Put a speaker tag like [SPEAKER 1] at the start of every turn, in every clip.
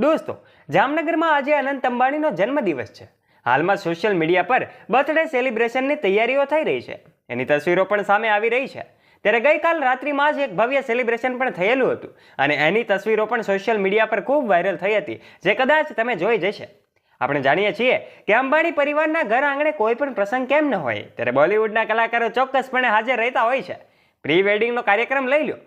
[SPEAKER 1] દોસ્તો, જામનગરમાં આજે અનંત અંબાણીનો જન્મદિવસ છે. હાલમાં સોશિયલ મીડિયા પર બર્થડે સેલિબ્રેશનની તૈયારીઓ થઈ રહી છે. એની તસવીરો પણ સામે આવી રહી છે. ત્યારે ગઈકાલ રાત્રિમાં જ એક ભવ્ય સેલિબ્રેશન પણ થયેલું હતું અને એની તસવીરો પણ સોશિયલ મીડિયા પર ખૂબ વાયરલ થઈ હતી, જે કદાચ તમે જોઈ જશે. આપણે જાણીએ છીએ કે અંબાણી પરિવારના ઘર આંગણે કોઈ પણ પ્રસંગ કેમ ન હોય, ત્યારે બોલિવૂડના કલાકારો ચોક્કસપણે હાજર રહેતા હોય છે. પ્રી વેડિંગનો કાર્યક્રમ લઈ લો.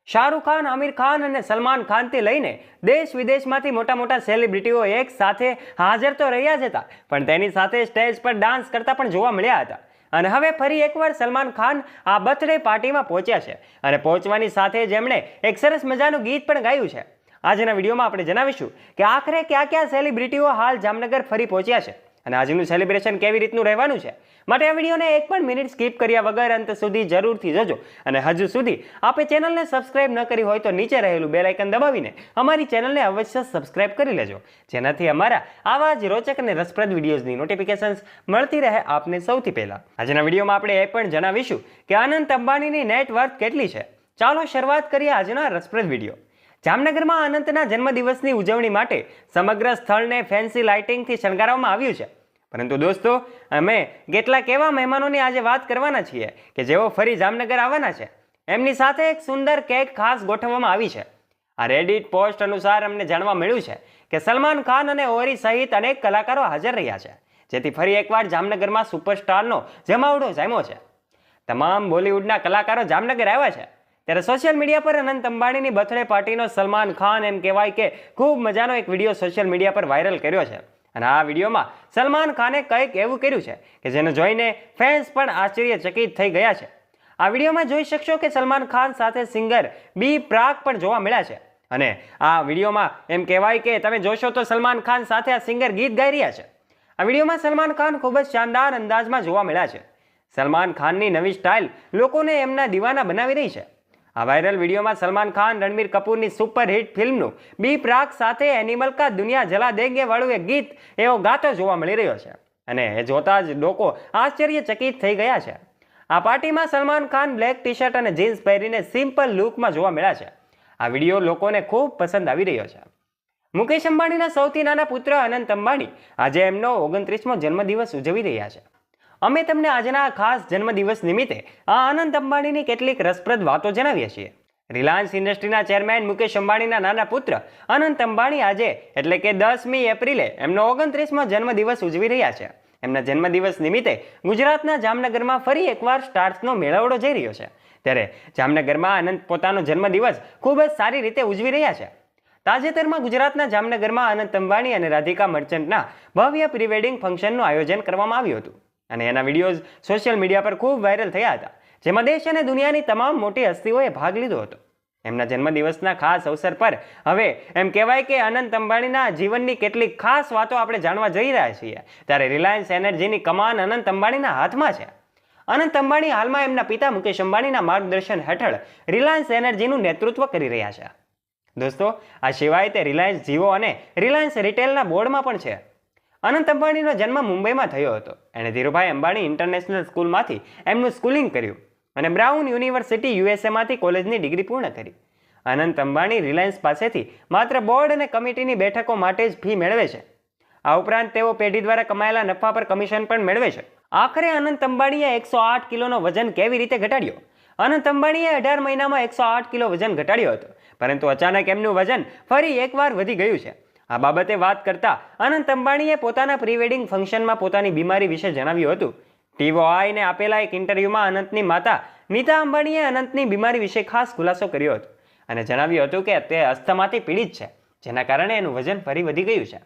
[SPEAKER 1] શાહરૂખ ખાન, આમિર ખાન અને સલમાન ખાનથી લઈને દેશ વિદેશમાંથી મોટા મોટા સેલિબ્રિટીઓ એક સાથે હાજર તો રહ્યા જ હતા, પણ તેની સાથે સ્ટેજ પર ડાન્સ કરતા પણ જોવા મળ્યા હતા. અને હવે ફરી એકવાર સલમાન ખાન આ બર્થડે પાર્ટીમાં પહોંચ્યા છે અને પહોંચવાની સાથે જ એમણે એક સરસ મજાનું ગીત પણ ગાયું છે. આજના વિડીયોમાં આપણે જણાવીશું કે આખરે કયા સેલિબ્રિટીઓ હાલ જામનગર ફરી પહોંચ્યા છે અને આજનું સેલિબ્રેશન કેવી રીતનું રહેવાનું છે. માટે આ વિડીયોને એક પણ મિનિટ સ્કીપ કર્યા વગર અંત સુધી જરૂરથી જોજો. અને હજુ સુધી આપે ચેનલને સબસ્ક્રાઇબ ન કરી હોય તો નીચે રહેલું બેલ આઇકન દબાવીને અમારી ચેનલને અવશ્ય સબસ્ક્રાઇબ કરી લેજો, જેનાથી અમારા આવા જ રોચક અને રસપ્રદ વિડીયોઝની નોટિફિકેશન્સ મળતી રહે આપને સૌથી પહેલા. આજના વિડીયોમાં આપણે એ પણ જણાવીશું કે અનંત અંબાણીની નેટ વર્થ કેટલી છે. ચાલો શરૂઆત કરીએ આજના રસપ્રદ વિડીયો. જામનગરમાં અનંતના જન્મદિવસની ઉજવણી માટે સમગ્ર સ્થળને ફેન્સી લાઇટિંગથી શણગારવામાં આવ્યું છે. પરંતુ દોસ્તો, અમે કેટલાક એવા મહેમાનોની આજે વાત કરવાના છીએ કે જેઓ ફરી જામનગર આવવાના છે. એમની સાથે એક સુંદર કેક ખાસ ગોઠવવામાં આવી છે. આ રેડિટ પોસ્ટ અનુસાર અમને જાણવા મળ્યું છે કે સલમાન ખાન અને ઓરી સહિત અનેક કલાકારો હાજર રહ્યા છે, જેથી ફરી એકવાર જામનગરમાં સુપરસ્ટારનો જમાવડો જામ્યો છે. તમામ બોલિવૂડના કલાકારો જામનગર આવ્યા છે. ત્યારે સોશિયલ મીડિયા પર અનંત અંબાણીની બર્થડે પાર્ટીનો સલમાન ખાન એમ કહેવાય કે ખૂબ મજાનો એક વિડીયો સોશિયલ મીડિયા પર વાયરલ કર્યો છે. અને આ વિડીયોમાં સલમાન ખાને કંઈક એવું કર્યું છે કે જેને જોઈને ફેન્સ પણ આશ્ચર્યચકિત થઈ ગયા છે. આ વિડીયોમાં જોઈ શકશો કે સલમાન ખાન સાથે સિંગર બી પ્રાક પણ જોવા મળ્યા છે. અને આ વિડીયોમાં એમ કહેવાય કે તમે જોશો તો સલમાન ખાન સાથે આ સિંગર ગીત ગાઈ રહ્યા છે. આ વિડીયોમાં સલમાન ખાન ખૂબ જ શાનદાર અંદાજમાં જોવા મળ્યા છે. સલમાન ખાનની નવી સ્ટાઇલ લોકોને એમના દીવાના બનાવી રહી છે. આ વાયરલ વિડીયોમાં સલમાન ખાન રણબીર કપૂરની સુપરહિટ ફિલ્મનું બી પ્રાક સાથે એનિમલ કા દુનિયા જલા દેંગે વાળું એક ગીત એવો ગાતો જોવા મળી રહ્યો છે. અને એ જોતા જ લોકો આશ્ચર્યચકિત થઈ ગયા છે. આ પાર્ટીમાં Salman Khan black tea shirt અને જીન્સ પહેરીને સિમ્પલ લુકમાં જોવા મળ્યા છે. આ વિડીયો લોકોને ખૂબ પસંદ આવી રહ્યો છે. મુકેશ અંબાણીના સૌથી નાના પુત્ર અનંત અંબાણી આજે એમનો 29મો જન્મદિવસ ઉજવી રહ્યા છે. અમે તમને આજના ખાસ જન્મદિવસ નિમિત્તે આ અનંત અંબાણીની કેટલીક રસપ્રદ વાતો જણાવીએ છીએ. રિલાયન્સ ઇન્ડસ્ટ્રીના ચેરમેન મુકેશ અંબાણીના નાના પુત્ર અનંત અંબાણી આજે એટલે કે 10મી એપ્રિલે એમનો 29મો જન્મદિવસ ઉજવી રહ્યા છે. એમના જન્મદિવસ નિમિત્તે ગુજરાતના જામનગરમાં ફરી એકવાર સ્ટાર્સનો મેળાવડો જઈ રહ્યો છે. ત્યારે જામનગરમાં અનંત પોતાનો જન્મદિવસ ખૂબ જ સારી રીતે ઉજવી રહ્યા છે. તાજેતરમાં ગુજરાતના જામનગરમાં અનંત અંબાણી અને રાધિકા મર્ચન્ટના ભવ્ય પ્રીવેડિંગ ફંક્શનનું આયોજન કરવામાં આવ્યું હતું અને એના વિડીયોઝ સોશિયલ મીડિયા પર ખૂબ વાયરલ થયા હતા, જેમાં દેશ અને દુનિયાની તમામ મોટી હસ્તીઓએ ભાગ લીધો હતો. એમના જન્મદિવસના ખાસ અવસર પર હવે એમ કહેવાય કે અનંત અંબાણીના જીવનની કેટલીક ખાસ વાતો આપણે જાણવા જઈ રહ્યા છીએ. ત્યારે રિલાયન્સ એનર્જીની કમાન અનંત અંબાણીના હાથમાં છે. અનંત અંબાણી હાલમાં એમના પિતા મુકેશ અંબાણીના માર્ગદર્શન હેઠળ રિલાયન્સ એનર્જીનું નેતૃત્વ કરી રહ્યા છે. દોસ્તો, આ સિવાય તે રિલાયન્સ જીઓ અને રિલાયન્સ રિટેલના બોર્ડમાં પણ છે. અનંત અંબાણીનો જન્મ મુંબઈમાં થયો હતો. એણે ધીરુભાઈ અંબાણી ઇન્ટરનેશનલ સ્કૂલમાંથી એમનું સ્કૂલિંગ કર્યું અને બ્રાઉન યુનિવર્સિટી યુએસએમાંથી કોલેજની ડિગ્રી પૂર્ણ કરી. અનંત અંબાણી રિલાયન્સ પાસેથી માત્ર બોર્ડ અને કમિટીની બેઠકો માટે જ ફી મેળવે છે. આ ઉપરાંત તેઓ પેઢી દ્વારા કમાયેલા નફા પર કમિશન પણ મેળવે છે. આખરે અનંત અંબાણીએ 108 કિલોનો વજન કેવી રીતે ઘટાડ્યો? અનંત અંબાણીએ 18 મહિનામાં 108 કિલો વજન ઘટાડ્યો હતો, પરંતુ અચાનક એમનું વજન ફરી એકવાર વધી ગયું છે. આ બાબતે વાત કરતા અનંત અંબાણીએ પોતાના પ્રીવેડિંગ ફંક્શનમાં પોતાની બીમારી વિશે જણાવ્યું હતું. TVIને આપેલા એક ઇન્ટરવ્યુમાં અનંતની માતા નીતા અંબાણીએ અનંતની બીમારી વિશે ખાસ ખુલાસો કર્યો હતો અને જણાવ્યું હતું કે તે અસ્થમાથી પીડિત છે, જેના કારણે એનું વજન ફરી વધી ગયું છે.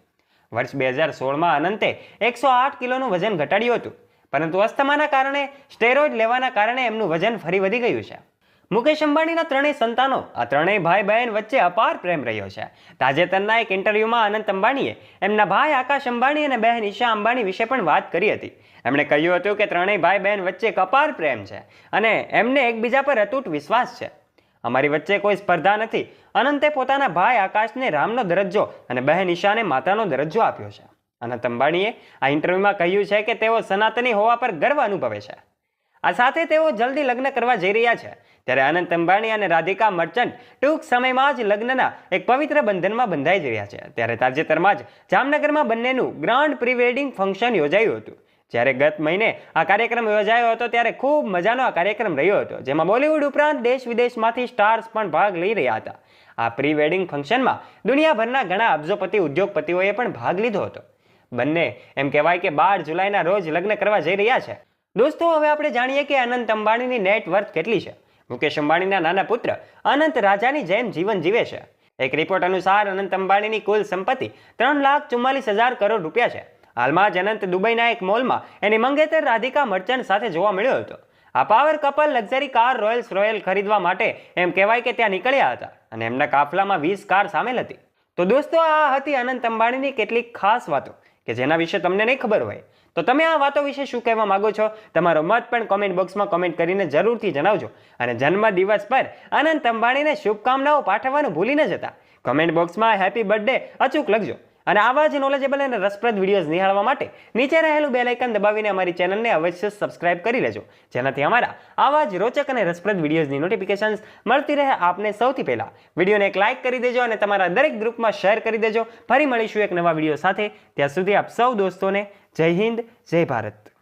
[SPEAKER 1] વર્ષ 2016માં અનંતે 108 કિલોનું વજન ઘટાડ્યું હતું, પરંતુ અસ્થમાના કારણે સ્ટેરોઇડ લેવાના કારણે એમનું વજન ફરી વધી ગયું છે. મુકેશ અંબાણીના ત્રણેય સંતાનો આ ત્રણેય ભાઈ બહેન વચ્ચે અપાર પ્રેમ રહ્યો છે. તાજેતરના એક ઇન્ટરવ્યુમાં અનંત અંબાણીએ એમના ભાઈ આકાશ અંબાણી અને બહેન ઈશા અંબાણી વિશે પણ વાત કરી હતી. એમણે કહ્યું હતું કે ત્રણેય ભાઈ બહેન વચ્ચે એક અપાર પ્રેમ છે અને એમને એકબીજા પર અતૂટ વિશ્વાસ છે. અમારી વચ્ચે કોઈ સ્પર્ધા નથી. અનંતે પોતાના ભાઈ આકાશને રામનો દરજ્જો અને બહેન ઈશાને માતાનો દરજ્જો આપ્યો છે. અનંત અંબાણીએ આ ઇન્ટરવ્યુમાં કહ્યું છે કે તેઓ સનાતની હોવા પર ગર્વ અનુભવે છે. આ સાથે તેઓ જલ્દી લગ્ન કરવા જઈ રહ્યા છે. ત્યારે અનંત અંબાણી અને રાધિકા મર્ચન્ટ ટૂંક સમયમાં જ લગ્નના એક પવિત્ર બંધનમાં બંધાઈ જ રહ્યા છે. ત્યારે તાજેતરમાં જ જામનગરમાં બંનેનું ગ્રાન્ડ પ્રી વેડિંગ ફંક્શન યોજાયું હતું. જ્યારે ગત મહિને આ કાર્યક્રમ યોજાયો હતો ત્યારે ખૂબ મજાનો આ કાર્યક્રમ રહ્યો હતો, જેમાં બોલિવૂડ ઉપરાંત દેશ વિદેશમાંથી સ્ટાર્સ પણ ભાગ લઈ રહ્યા હતા. આ પ્રી વેડિંગ ફંક્શનમાં દુનિયાભરના ઘણા અબજોપતિ ઉદ્યોગપતિઓએ પણ ભાગ લીધો હતો. બંને એમ કહેવાય કે 12 જુલાઈના રોજ લગ્ન કરવા જઈ રહ્યા છે. દોસ્તો, હવે આપણે જાણીએ કે અનંત અંબાણીની નેટ વર્થ કેટલી છે. મુકેશ અંબાણીના નાના પુત્ર અનંત રાજાની જેમ જીવન જીવે છે. એક રિપોર્ટ અનુસાર અનંત અંબાણીની કુલ સંપત્તિ 3,44,000 કરોડ રૂપિયા છે. હાલમાં જ અનંત દુબઈના એક મોલમાં એની મંગેતર રાધિકા મર્ચન્ટ સાથે જોવા મળ્યો હતો. આ power couple luxury car Royals royal ખરીદવા માટે એમ કહેવાય કે ત્યાં નીકળ્યા હતા અને એમના કાફલામાં 20 કાર સામેલ હતી. તો દોસ્તો, આ હતી અનંત અંબાણીની કેટલીક ખાસ વાતો કે જેના વિશે તમને નહીં ખબર હોય. તો તમે આ વાતો વિશે શું કહેવા માંગો છો? તમારો મત પણ કોમેન્ટ બોક્સમાં કોમેન્ટ કરીને જરૂરથી જણાવજો. અને જન્મદિવસ પર અનંત અંબાણીને શુભકામનાઓ પાઠવવાનું ભૂલી ન જતા. કોમેન્ટ બોક્સમાં હેપી બર્થડે અચૂક લખજો. અને આવા જ નોલેજેબલ અને રસપ્રદ વિડીયોઝ નિહાળવા માટે નીચે રહેલું બેલ આઇકન દબાવીને અમારી ચેનલને અવશ્ય સબસ્ક્રાઇબ કરી લેજો, જેનાથી અમારા આવા જ રોચક અને રસપ્રદ વિડીયોઝની નોટિફિકેશન્સ મળતી રહે આપને સૌથી પહેલા. વિડીયોને એક લાઇક કરી દેજો અને તમારા દરેક ગ્રુપમાં શેર કરી દેજો. ફરી મળીશું એક નવા વિડીયો સાથે. ત્યાં સુધી આપ સૌ દોસ્તોને જય હિન્દ, જય ભારત.